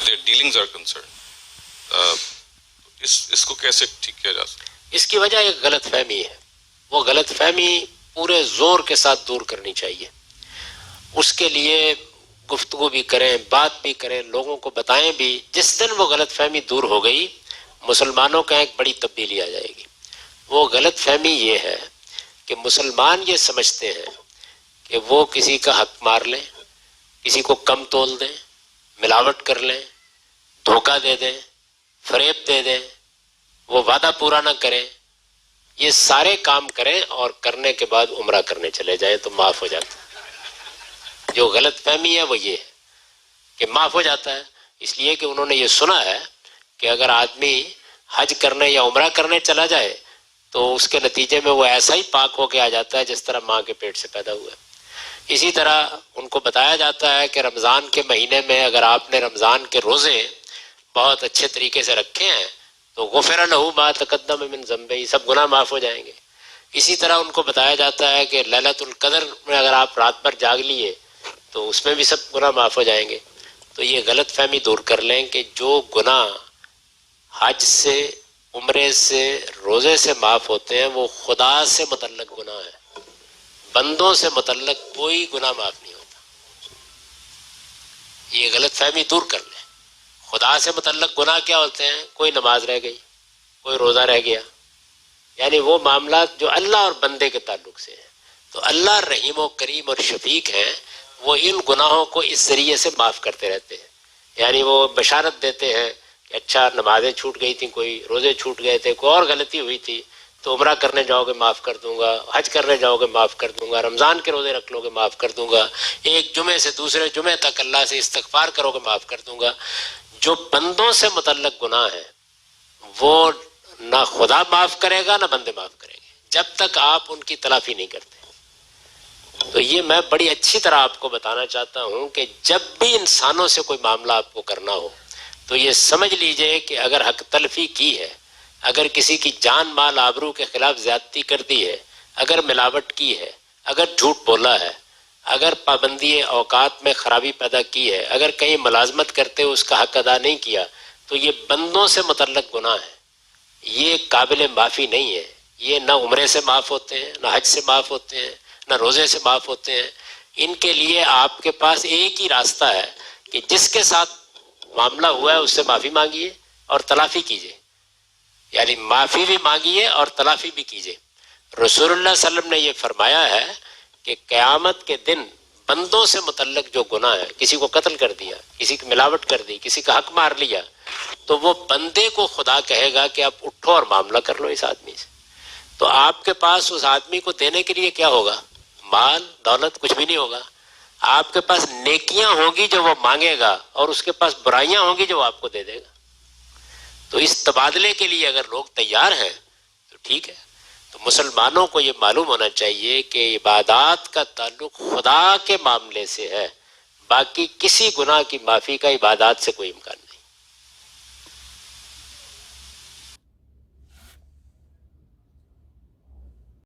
their dealings are concerned. اس کو کیسے ٹھیک کیا جا سکتا؟ اس کی وجہ ایک غلط فہمی ہے. وہ غلط فہمی پورے زور کے ساتھ دور کرنی چاہیے. اس کے لیے گفتگو بھی کریں, بات بھی کریں, لوگوں کو بتائیں بھی. جس دن وہ غلط فہمی دور ہو گئی مسلمانوں کا ایک بڑی تبدیلی آ جائے گی. وہ غلط فہمی یہ ہے کہ مسلمان یہ سمجھتے ہیں کہ وہ کسی کا حق مار لیں, کسی کو کم تول دیں, ملاوٹ کر لیں, دھوکہ دے دیں, فریب دے دیں, وہ وعدہ پورا نہ کریں, یہ سارے کام کریں اور کرنے کے بعد عمرہ کرنے چلے جائیں تو معاف ہو جاتا ہے. جو غلط فہمی ہے وہ یہ ہے کہ معاف ہو جاتا ہے, اس لیے کہ انہوں نے یہ سنا ہے کہ اگر آدمی حج کرنے یا عمرہ کرنے چلا جائے تو اس کے نتیجے میں وہ ایسا ہی پاک ہو کے آ جاتا ہے جس طرح ماں کے پیٹ سے پیدا ہوا ہے. اسی طرح ان کو بتایا جاتا ہے کہ رمضان کے مہینے میں اگر آپ نے رمضان کے روزے بہت اچھے طریقے سے رکھے ہیں تو غفر لہ ما تقدم من ذنبہ, سب گناہ معاف ہو جائیں گے. اسی طرح ان کو بتایا جاتا ہے کہ لیلۃ القدر میں اگر آپ رات بھر جاگ لیے تو اس میں بھی سب گناہ معاف ہو جائیں گے. تو یہ غلط فہمی دور کر لیں کہ جو گناہ حج سے, عمرے سے, روزے سے معاف ہوتے ہیں وہ خدا سے متعلق گناہ ہے. بندوں سے متعلق کوئی گناہ معاف نہیں ہوتا. یہ غلط فہمی دور کر لیں. خدا سے متعلق گناہ کیا ہوتے ہیں؟ کوئی نماز رہ گئی, کوئی روزہ رہ گیا, یعنی وہ معاملات جو اللہ اور بندے کے تعلق سے ہیں. تو اللہ رحیم و کریم اور شفیق ہیں, وہ ان گناہوں کو اس ذریعے سے معاف کرتے رہتے ہیں. یعنی وہ بشارت دیتے ہیں کہ اچھا نمازیں چھوٹ گئی تھیں, کوئی روزے چھوٹ گئے تھے, کوئی اور غلطی ہوئی تھی تو عمرہ کرنے جاؤ گے معاف کر دوں گا, حج کرنے جاؤ گے معاف کر دوں گا, رمضان کے روزے رکھ لو گے معاف کر دوں گا, ایک جمعے سے دوسرے جمعے تک اللہ سے استغفار کرو گے معاف کر دوں گا. جو بندوں سے متعلق گناہ ہیں وہ نہ خدا معاف کرے گا نہ بندے معاف کریں گے جب تک آپ ان کی تلافی نہیں کرتے. تو یہ میں بڑی اچھی طرح آپ کو بتانا چاہتا ہوں کہ جب بھی انسانوں سے کوئی معاملہ آپ کو کرنا ہو تو یہ سمجھ لیجئے کہ اگر حق تلفی کی ہے, اگر کسی کی جان مال آبرو کے خلاف زیادتی کر دی ہے, اگر ملاوٹ کی ہے, اگر جھوٹ بولا ہے, اگر پابندی اوقات میں خرابی پیدا کی ہے, اگر کہیں ملازمت کرتے اس کا حق ادا نہیں کیا, تو یہ بندوں سے متعلق گناہ ہے. یہ قابل معافی نہیں ہے. یہ نہ عمرے سے معاف ہوتے ہیں, نہ حج سے معاف ہوتے ہیں, نہ روزے سے معاف ہوتے ہیں. ان کے لیے آپ کے پاس ایک ہی راستہ ہے کہ جس کے ساتھ معاملہ ہوا ہے اس سے معافی مانگیے اور تلافی کیجیے. یعنی معافی بھی مانگیے اور تلافی بھی کیجیے. رسول اللہ صلی اللہ علیہ وسلم نے یہ فرمایا ہے کہ قیامت کے دن بندوں سے متعلق جو گناہ ہے, کسی کو قتل کر دیا, کسی کی ملاوٹ کر دی, کسی کا حق مار لیا, تو وہ بندے کو خدا کہے گا کہ آپ اٹھو اور معاملہ کر لو اس آدمی سے. تو آپ کے پاس اس آدمی کو دینے کے لیے کیا ہوگا؟ مال دولت کچھ بھی نہیں ہوگا. آپ کے پاس نیکیاں ہوں گی جو وہ مانگے گا, اور اس کے پاس برائیاں ہوں گی جو آپ کو دے دے گا. تو اس تبادلے کے لیے اگر لوگ تیار ہیں تو ٹھیک ہے. تو مسلمانوں کو یہ معلوم ہونا چاہیے کہ عبادات کا تعلق خدا کے معاملے سے ہے, باقی کسی گناہ کی معافی کا عبادات سے کوئی امکان نہیں.